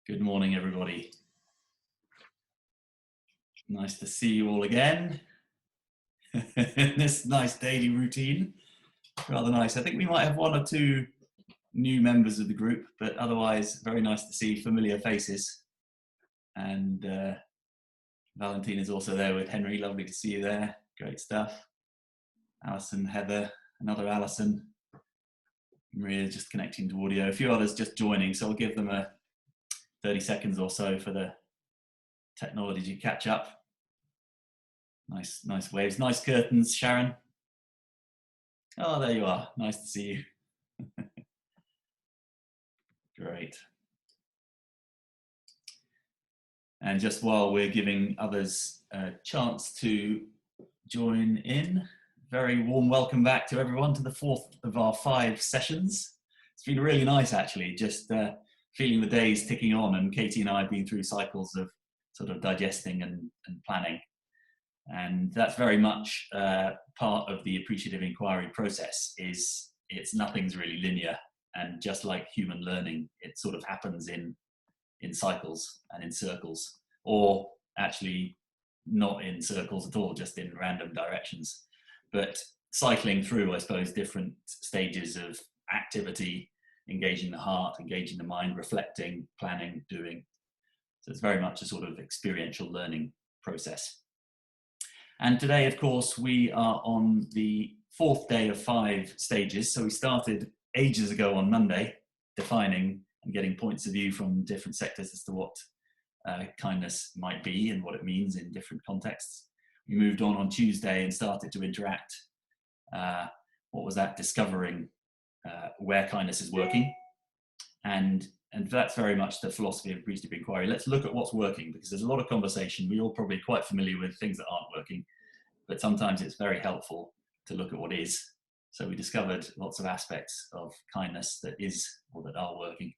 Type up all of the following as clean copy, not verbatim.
Good morning, everybody. Nice to see you all again. This nice daily routine, rather nice. I think we might have one or two new members of the group, but otherwise very nice to see familiar faces. And Valentine is also there with Henry. Lovely to see you there. Great stuff. Alison, Heather, another Alison. Maria just connecting to audio. A few others just joining, so I'll give them a 30 seconds or so for the technology to catch up. Nice waves, nice curtains, Sharon. Oh, there you are. Nice to see you. Great. And just while we're giving others a chance to join in, very warm welcome back to everyone to the fourth of our 5 sessions. It's been really nice, actually, just feeling the days ticking on, and Katie and I have been through cycles of sort of digesting and planning. And that's very much part of the appreciative inquiry process. Nothing's really linear, and just like human learning, it sort of happens in cycles and in circles, or actually not in circles at all, just in random directions. But cycling through, I suppose, different stages of activity, engaging the heart, engaging the mind, reflecting, planning, doing. So it's very much a sort of experiential learning process. And today, of course, we are on the 4th day of 5 stages. So we started ages ago on Monday, defining and getting points of view from different sectors as to what kindness might be and what it means in different contexts. We moved on Tuesday and started to interact. What was that? Discovering where kindness is working. And that's very much the philosophy of appreciative inquiry. Let's look at what's working, because there's a lot of conversation. We're all probably quite familiar with things that aren't working, but sometimes it's very helpful to look at what is. So we discovered lots of aspects of kindness that is, or that are working.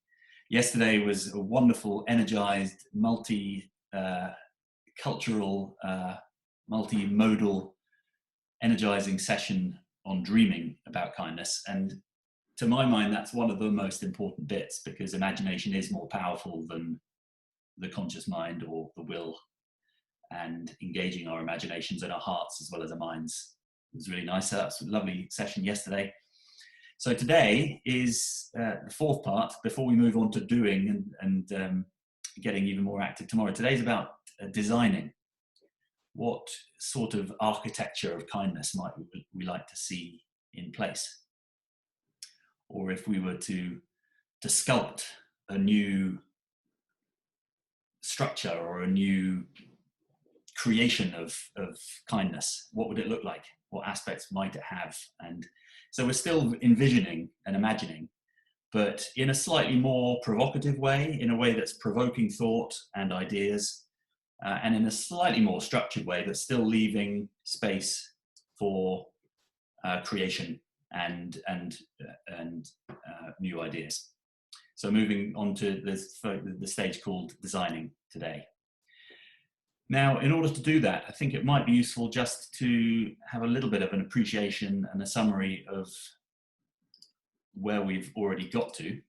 Yesterday was a wonderful, energized, multi-cultural, multimodal, energizing session on dreaming about kindness. And to my mind, that's one of the most important bits, because imagination is more powerful than the conscious mind or the will, and engaging our imaginations and our hearts as well as our minds was really nice. That was a lovely session yesterday. So today is the 4th part before we move on to doing and getting even more active tomorrow. Today's about designing. What sort of architecture of kindness might we like to see in place? Or if we were to sculpt a new structure or a new creation of kindness, what would it look like? What aspects might it have? And so we're still envisioning and imagining, but in a slightly more provocative way, in a way that's provoking thought and ideas, and in a slightly more structured way, but still leaving space for creation and new ideas. So moving on to the stage called designing today. Now, in order to do that, I think it might be useful just to have a little bit of an appreciation and a summary of where we've already got to.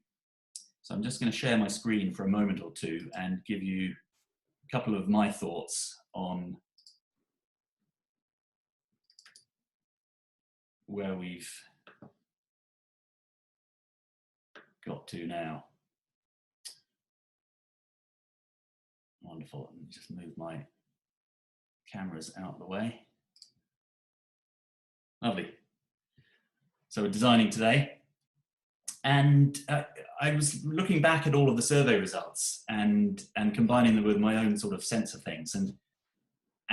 So I'm just going to share my screen for a moment or two and give you a couple of my thoughts on where we've got to now. Wonderful. Let me just move my cameras out of the way. Lovely. So we're designing today. And I was looking back at all of the survey results and combining them with my own sort of sense of things. And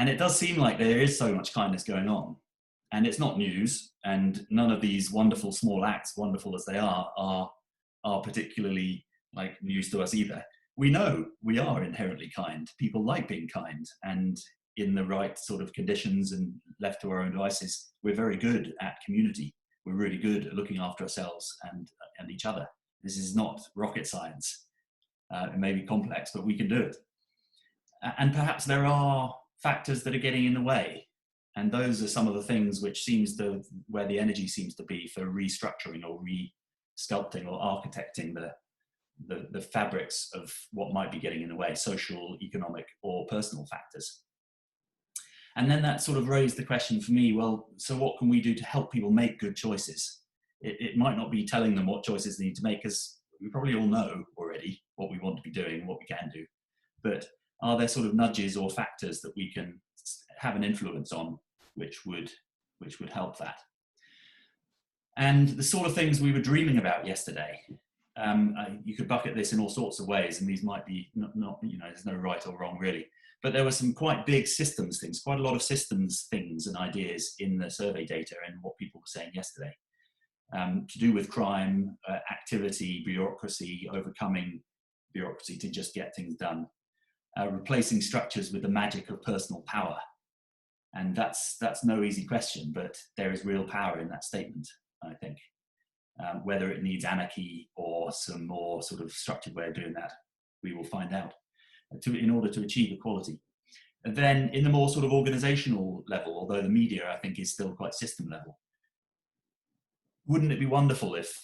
it does seem like there is so much kindness going on. And it's not news. And none of these wonderful small acts, wonderful as they are particularly like news to us either. We know we are inherently kind. People like being kind, and in the right sort of conditions and left to our own devices, we're very good at community. We're really good at looking after ourselves and each other. This is not rocket science. It may be complex, but we can do it. And perhaps there are factors that are getting in the way. And those are some of the things which where the energy seems to be for restructuring or re-sculpting or architecting the fabrics of what might be getting in the way, social, economic, or personal factors. And then that sort of raised the question for me, well, so what can we do to help people make good choices? It might not be telling them what choices they need to make, because we probably all know already what we want to be doing and what we can do. But are there sort of nudges or factors that we can have an influence on which would help that? And the sort of things we were dreaming about yesterday, you could bucket this in all sorts of ways, and these might be not there's no right or wrong really. But there were some quite big systems things, quite a lot of systems things and ideas in the survey data and what people were saying yesterday, to do with crime, activity, bureaucracy, overcoming bureaucracy to just get things done, replacing structures with the magic of personal power. And that's no easy question, but there is real power in that statement, I think. Whether it needs anarchy or some more sort of structured way of doing that, we will find out, in order to achieve equality. And then in the more sort of organizational level, although the media I think is still quite system level, wouldn't it be wonderful if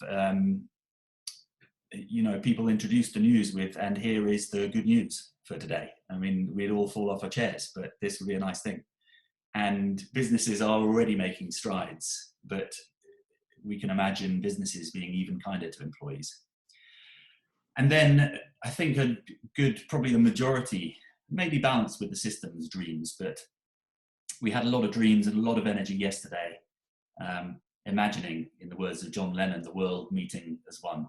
people introduced the news with, and here is the good news for today? I mean, we'd all fall off our chairs, but this would be a nice thing. And businesses are already making strides, but we can imagine businesses being even kinder to employees. And then I think probably the majority, maybe balanced with the systems dreams, but we had a lot of dreams and a lot of energy yesterday, imagining, in the words of John Lennon, the world meeting as one,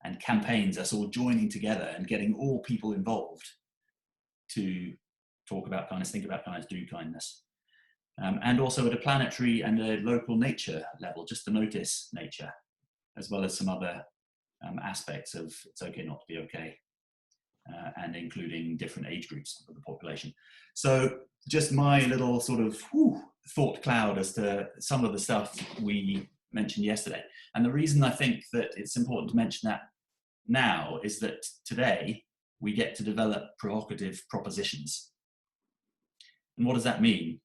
and campaigns, us all joining together and getting all people involved to talk about kindness, think about kindness, do kindness. And also at a planetary and a local nature level, just to notice nature, as well as some other aspects of it's okay not to be okay, and including different age groups of the population. So just my little sort of thought cloud as to some of the stuff we mentioned yesterday. And the reason I think that it's important to mention that now is that today we get to develop provocative propositions. And what does that mean?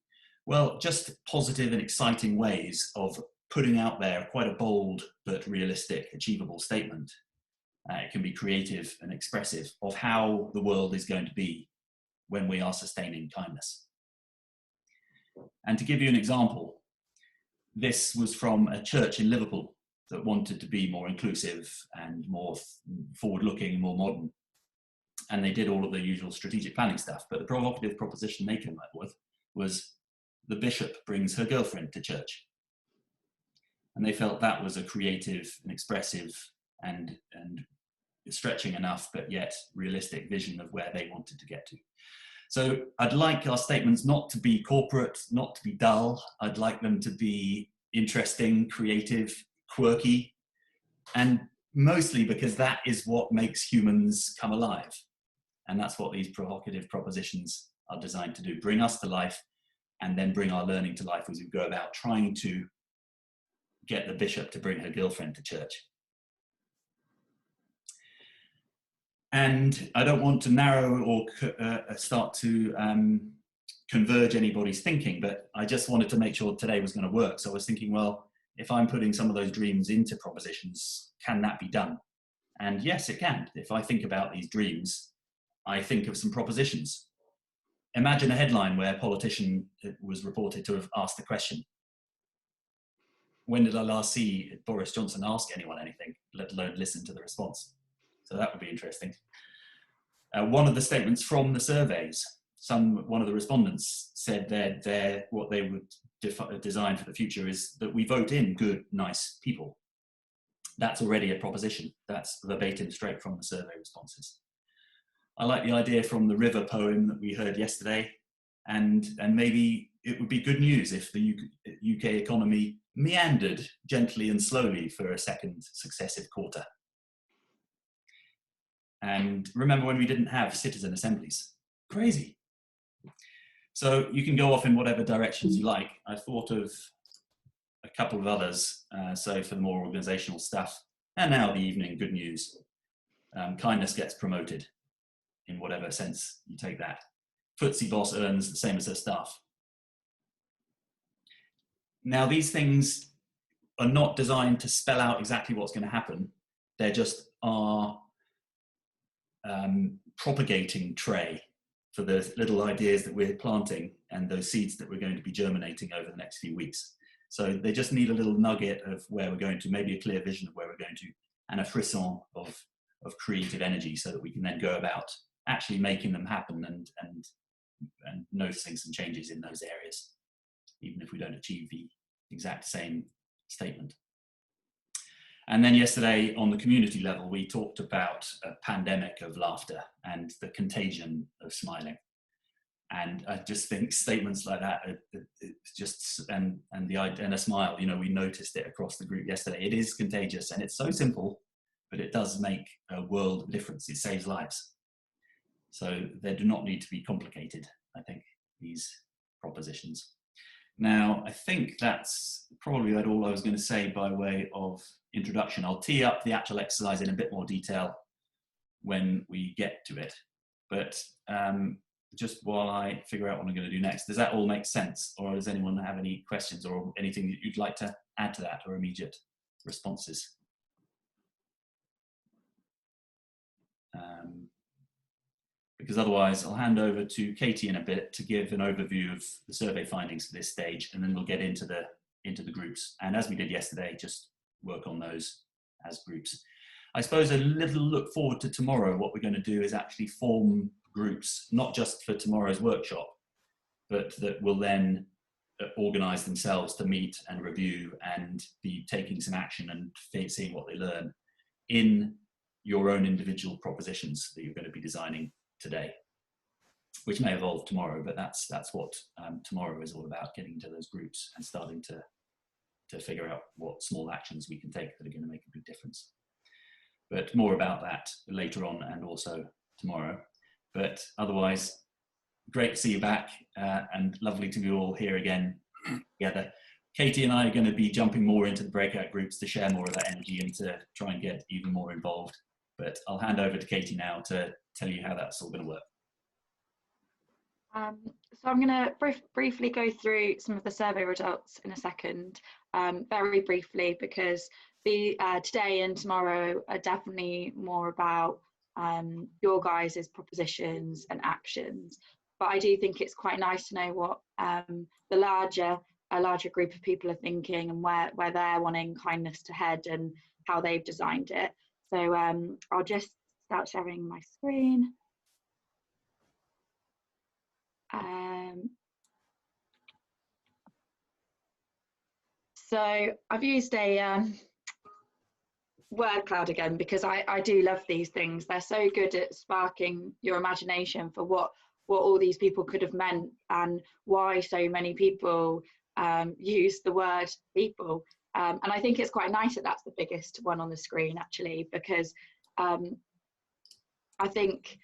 Well, just positive and exciting ways of putting out there quite a bold but realistic, achievable statement. It can be creative and expressive of how the world is going to be when we are sustaining kindness. And to give you an example, this was from a church in Liverpool that wanted to be more inclusive and more forward-looking, more modern. And they did all of the usual strategic planning stuff. But the provocative proposition they came up with was, the bishop brings her girlfriend to church. And they felt that was a creative and expressive and stretching enough, but yet realistic vision of where they wanted to get to. So I'd like our statements not to be corporate, not to be dull. I'd like them to be interesting, creative, quirky, and mostly because that is what makes humans come alive. And that's what these provocative propositions are designed to do, bring us to life and then bring our learning to life as we go about trying to get the bishop to bring her girlfriend to church. And I don't want to narrow or start to converge anybody's thinking, but I just wanted to make sure today was going to work. So I was thinking, well, if I'm putting some of those dreams into propositions, can that be done? And yes, it can. If I think about these dreams, I think of some propositions. Imagine a headline where a politician was reported to have asked the question, when did I last see Boris Johnson ask anyone anything, let alone listen to the response? So that would be interesting. One of the statements from the surveys, one of the respondents said what they would design for the future is that we vote in good, nice people. That's already a proposition. That's verbatim straight from the survey responses. I like the idea from the river poem that we heard yesterday, and maybe it would be good news if the UK economy meandered gently and slowly for a second successive quarter. And remember when we didn't have citizen assemblies? Crazy. So you can go off in whatever directions you like. I thought of a couple of others. So for the more organizational stuff, and now the evening good news. Kindness gets promoted in whatever sense you take that. FTSE boss earns the same as her staff. Now these things are not designed to spell out exactly what's going to happen. They just are propagating tray for the little ideas that we're planting and those seeds that we're going to be germinating over the next few weeks. So they just need a little nugget of where we're going to, maybe a clear vision of where we're going to, and a frisson of creative energy, so that we can then go about actually making them happen and noticing some changes in those areas, even if we don't achieve the exact same statement. And then yesterday on the community level, we talked about a pandemic of laughter and the contagion of smiling. And I just think statements like that, it's just, and a smile, you know, we noticed it across the group yesterday. It is contagious, and it's so simple, but it does make a world of difference. It saves lives. So they do not need to be complicated, I think, these propositions. Now, I think that's probably all I was going to say by way of introduction. I'll tee up the actual exercise in a bit more detail when we get to it. But just while I figure out what I'm going to do next, does that all make sense? Or does anyone have any questions or anything that you'd like to add to that, or immediate responses? Because otherwise I'll hand over to Katie in a bit to give an overview of the survey findings for this stage, and then we'll get into the groups. And as we did yesterday, just work on those as groups. I suppose a little look forward to tomorrow. What we're going to do is actually form groups, not just for tomorrow's workshop, but that will then organize themselves to meet and review and be taking some action and seeing what they learn in your own individual propositions that you're going to be designing today, which may evolve tomorrow, but that's what tomorrow is all about, getting into those groups and starting to figure out what small actions we can take that are going to make a big difference. But more about that later on, and also tomorrow. But otherwise, great to see you back, and lovely to be all here again together. Katie and I are going to be jumping more into the breakout groups to share more of that energy and to try and get even more involved. But I'll hand over to Katie now to tell you how that's all going to work. So I'm going to briefly go through some of the survey results in a second, very briefly, because the today and tomorrow are definitely more about your guys' propositions and actions. But I do think it's quite nice to know what a larger group of people are thinking, and where they're wanting kindness to head and how they've designed it. So I'll just start sharing my screen. So I've used a word cloud again, because I do love these things. They're so good at sparking your imagination for what all these people could have meant, and why so many people use the word people. And I think it's quite nice that that's the biggest one on the screen, actually, because I think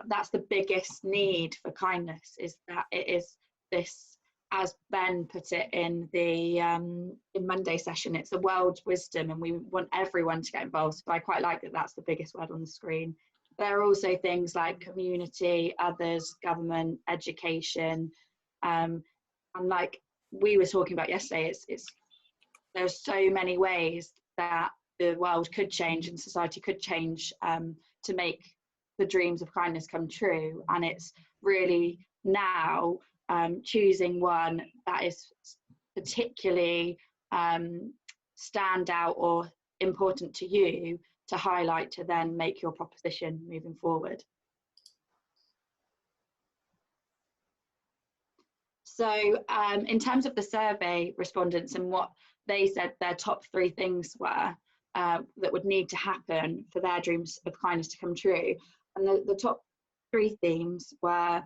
that's the biggest need for kindness, is that it is this, as Ben put it in the in Monday session, it's the world's wisdom, and we want everyone to get involved. So I quite like that that's the biggest word on the screen. There are also things like community, others, government, education, and like we were talking about yesterday, there's so many ways that the world could change and society could change to make the dreams of kindness come true. And it's really now choosing one that is particularly stand out or important to you to highlight, to then make your proposition moving forward. So in terms of the survey respondents and what they said their top 3 things were that would need to happen for their dreams of kindness to come true, and the top 3 themes were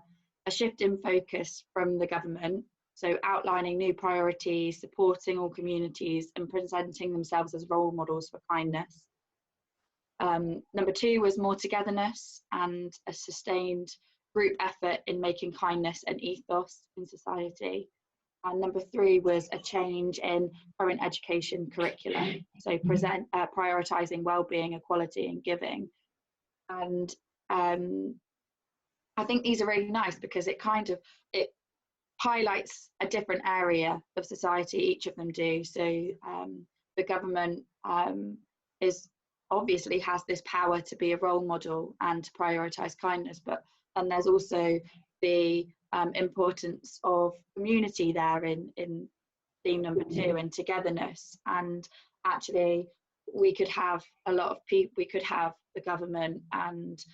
a shift in focus from the government, so outlining new priorities, supporting all communities and presenting themselves as role models for kindness. Number 2 was more togetherness and a sustained group effort in making kindness an ethos in society. And number 3 was a change in current education curriculum, so prioritising well-being, equality and giving. And I think these are really nice because it highlights a different area of society, each of them do. So the government is obviously has this power to be a role model and to prioritise kindness, and there's also the importance of community there in theme number 2, and togetherness. And actually we could have a lot of people, we could have the government and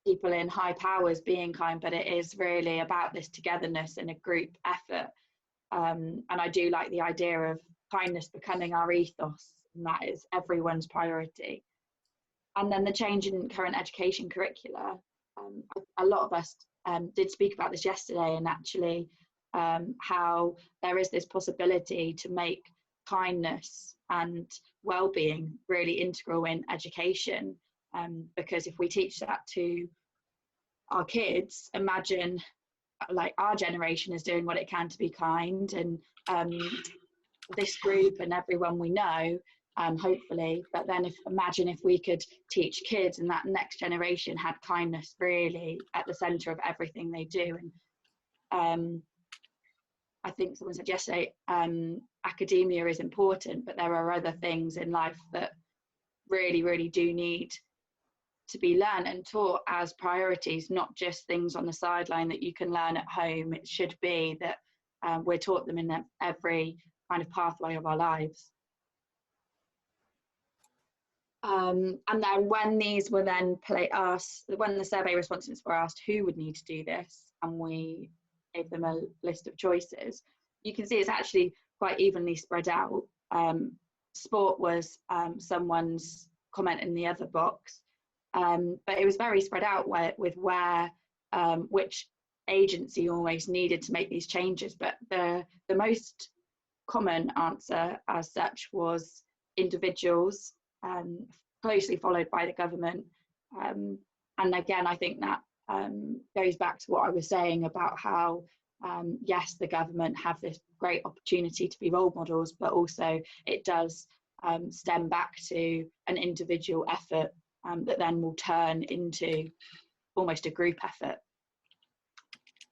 people in high powers being kind, but it is really about this togetherness and a group effort. And I do like the idea of kindness becoming our ethos, and that is everyone's priority. And then the change in current education curricula, a lot of us did speak about this yesterday, and actually how there is this possibility to make kindness and well-being really integral in education, because if we teach that to our kids, imagine like our generation is doing what it can to be kind, and this group and everyone we know, hopefully. But then imagine if we could teach kids, and that next generation had kindness really at the centre of everything they do. And I think someone said yesterday, academia is important, but there are other things in life that really, really do need to be learned and taught as priorities, not just things on the sideline that you can learn at home. It should be that we're taught them in every kind of pathway of our lives. And then when these were then asked, when the survey respondents were asked who would need to do this, and we gave them a list of choices, you can see it's actually quite evenly spread out. Sport was someone's comment in the other box, but it was very spread out with which agency almost needed to make these changes. But the most common answer as such was individuals, closely followed by the government. And again, I think that goes back to what I was saying about how yes, the government have this great opportunity to be role models, but also it does stem back to an individual effort that then will turn into almost a group effort.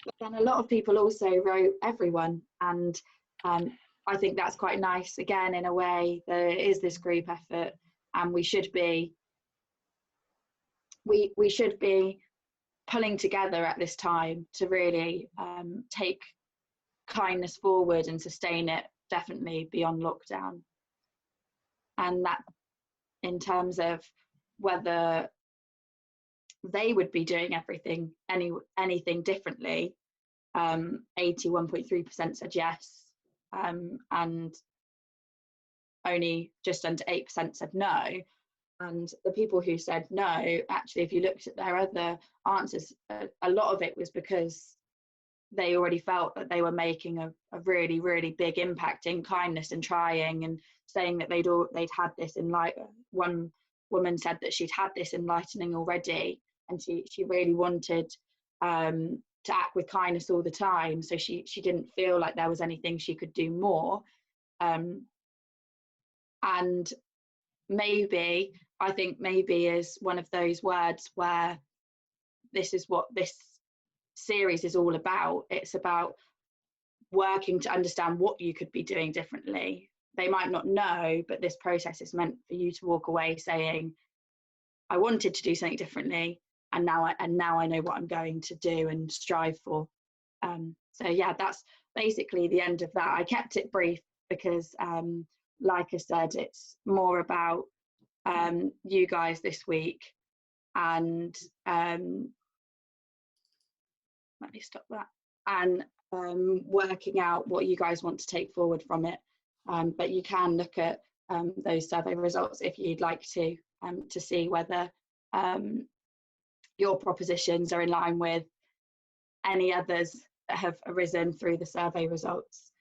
But then a lot of people also wrote everyone, and I think that's quite nice, again, in a way that it is this group effort, and we should be pulling together at this time to really take kindness forward and sustain it, definitely beyond lockdown. And that, in terms of whether they would be doing anything differently, 81.3% said yes, and only just under 8% said no. And the people who said no, actually, if you looked at their other answers, a lot of it was because they already felt that they were making a really, really big impact in kindness and trying, and saying that they'd had this one woman said that she'd had this enlightening already, and she really wanted to act with kindness all the time, so she didn't feel like there was anything she could do more. And maybe, I think maybe is one of those words where this is what this series is all about. It's about working to understand what you could be doing differently. They might not know, but this process is meant for you to walk away saying, I wanted to do something differently, and now I know what I'm going to do and strive for. So yeah, that's basically the end of that. I kept it brief because like I said, it's more about you guys this week, and let me stop that, and working out what you guys want to take forward from it. But you can look at those survey results if you'd like to see whether your propositions are in line with any others that have arisen through the survey results.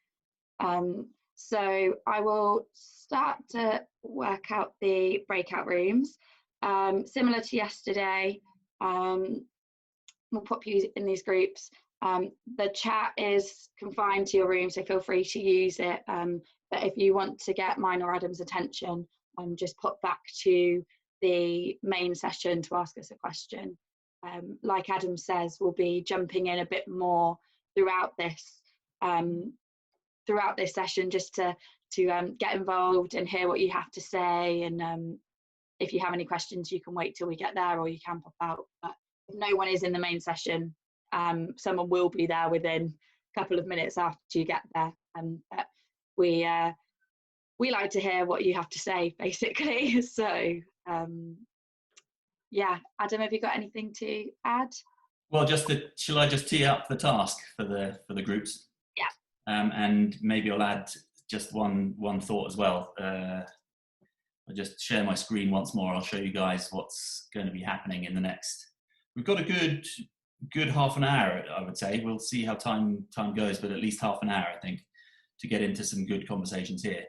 So I will start to work out the breakout rooms. Similar to yesterday, we'll pop you in these groups. The chat is confined to your room, so feel free to use it. But if you want to get mine or Adam's attention, just pop back to the main session to ask us a question. Like Adam says, we'll be jumping in a bit more throughout this session, just to get involved and hear what you have to say, and if you have any questions, you can wait till we get there, or you can pop out. But if no one is in the main session, someone will be there within a couple of minutes after you get there. But we like to hear what you have to say, basically. So yeah, Adam, have you got anything to add? Well, shall I just tee up the task for the groups? Yeah. And maybe I'll add just one thought as well. I'll just share my screen once more. I'll show you guys what's going to be happening in the next. We've got a good half an hour, I would say. We'll see how time goes, but at least half an hour, I think, to get into some good conversations here.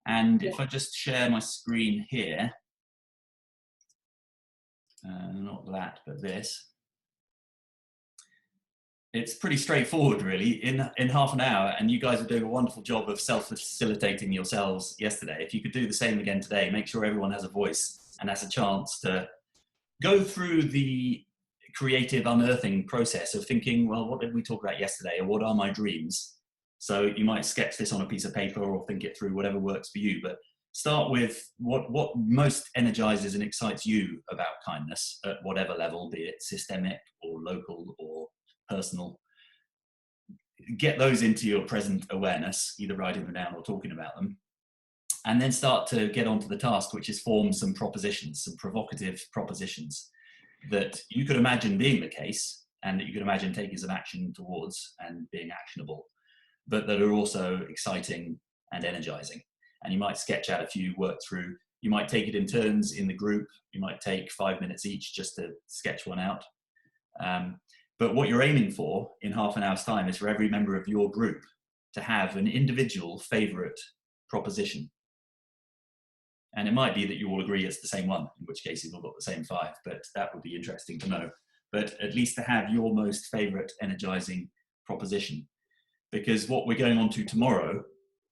And if I just share my screen here, not that, but this. It's pretty straightforward, really, in half an hour, and you guys are doing a wonderful job of self-facilitating yourselves yesterday. If you could do the same again today, make sure everyone has a voice and has a chance to go through the creative unearthing process of thinking, well, what did we talk about yesterday, or what are my dreams? So you might sketch this on a piece of paper or think it through, whatever works for you, but start with what most energizes and excites you about kindness at whatever level, be it systemic or local or personal. Get those into your present awareness, either writing them down or talking about them, and then start to get onto the task, which is form some propositions, some provocative propositions that you could imagine being the case and that you could imagine taking some action towards and being actionable, but that are also exciting and energizing. And you might sketch out a few, work through. You might take it in turns in the group. You might take 5 minutes each just to sketch one out. But what you're aiming for in half an hour's time is for every member of your group to have an individual favorite proposition. And it might be that you all agree it's the same one, in which case you've all got the same 5, but that would be interesting to know. But at least to have your most favorite energizing proposition. Because what we're going on to tomorrow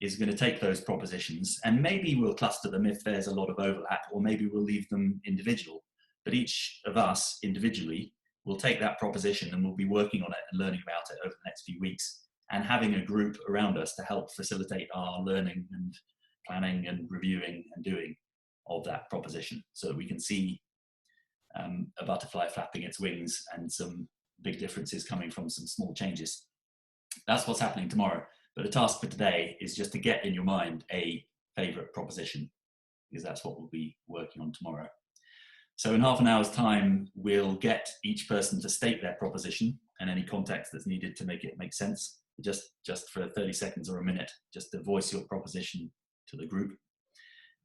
is going to take those propositions, and maybe we'll cluster them if there's a lot of overlap, or maybe we'll leave them individual. But each of us individually will take that proposition and we'll be working on it and learning about it over the next few weeks, and having a group around us to help facilitate our learning and planning and reviewing and doing of that proposition, so that we can see a butterfly flapping its wings and some big differences coming from some small changes. That's what's happening tomorrow. But the task for today is just to get in your mind a favorite proposition, because that's what we'll be working on tomorrow. So in half an hour's time, we'll get each person to state their proposition and any context that's needed to make it make sense, just for 30 seconds or a minute, just to voice your proposition to the group.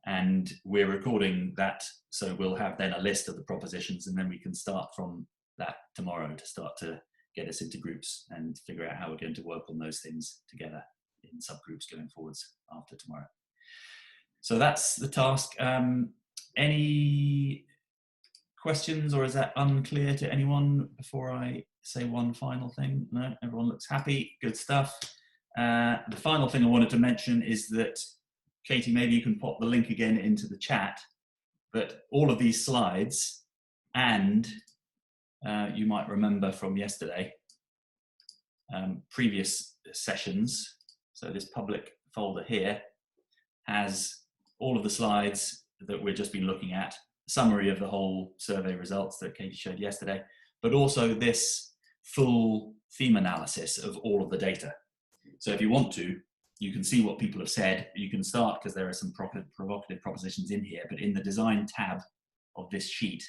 And we're recording that, so we'll have then a list of the propositions, and then we can start from that tomorrow to start to get us into groups and figure out how we're going to work on those things together in subgroups going forwards after tomorrow. So that's the task. Any questions, or is that unclear to anyone before I say one final thing? No, everyone looks happy, good stuff. The final thing I wanted to mention is that, Katie, maybe you can pop the link again into the chat, but all of these slides, and you might remember from yesterday, previous sessions, so this public folder here has all of the slides that we've just been looking at, summary of the whole survey results that Katie showed yesterday, but also this full theme analysis of all of the data. So if you want to, you can see what people have said. You can start, because there are some provocative propositions in here, but in the design tab of this sheet,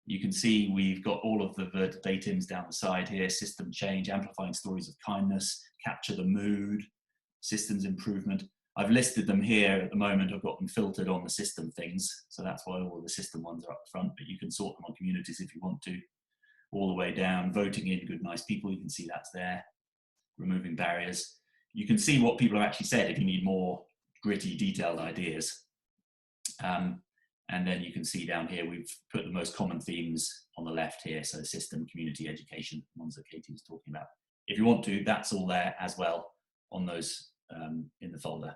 you can see we've got all of the verbatims down the side here: system change, amplifying stories of kindness, capture the mood, systems improvement. I've listed them here at the moment. I've got them filtered on the system things, so that's why all of the system ones are up front, but you can sort them on communities if you want to. All the way down, voting in good, nice people, you can see that's there. Removing barriers. You can see what people have actually said if you need more gritty, detailed ideas. And then you can see down here, we've put the most common themes on the left here. So system, community, education, ones that Katie was talking about. If you want to, that's all there as well on those in the folder.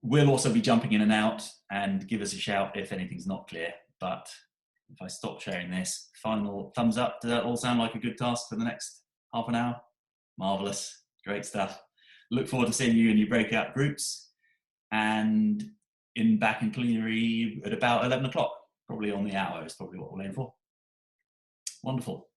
We'll also be jumping in and out, and give us a shout if anything's not clear. But if I stop sharing this, final thumbs up. Does that all sound like a good task for the next half an hour? Marvelous, great stuff. Look forward to seeing you in your breakout groups. And back in plenary at about 11 o'clock, probably on the hour is probably what we'll aim for. Wonderful.